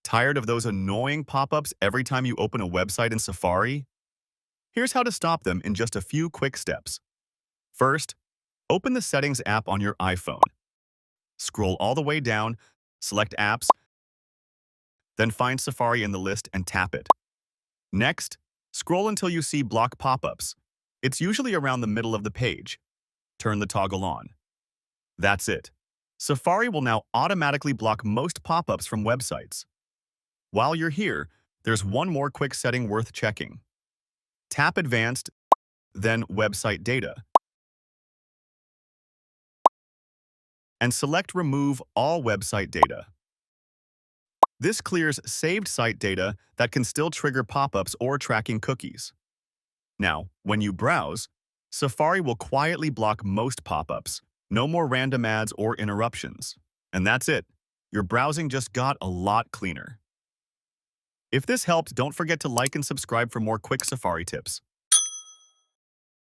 Tired of those annoying pop-ups every time you open a website in Safari? Here's how to stop them in just a few quick steps. First, open the Settings app on your iPhone. Scroll all the way down, select Apps, then find Safari in the list and tap it. Next, scroll until you see Block Pop-ups. It's usually around the middle of the page. Turn the toggle on. That's it. Safari will now automatically block most pop-ups from websites. While you're here, there's one more quick setting worth checking. Tap Advanced, then Website Data, and select Remove All Website Data. This clears saved site data that can still trigger pop-ups or tracking cookies. Now, when you browse, Safari will quietly block most pop-ups. No more random ads or interruptions. And that's it. Your browsing just got a lot cleaner. If this helped, don't forget to like and subscribe for more quick Safari tips.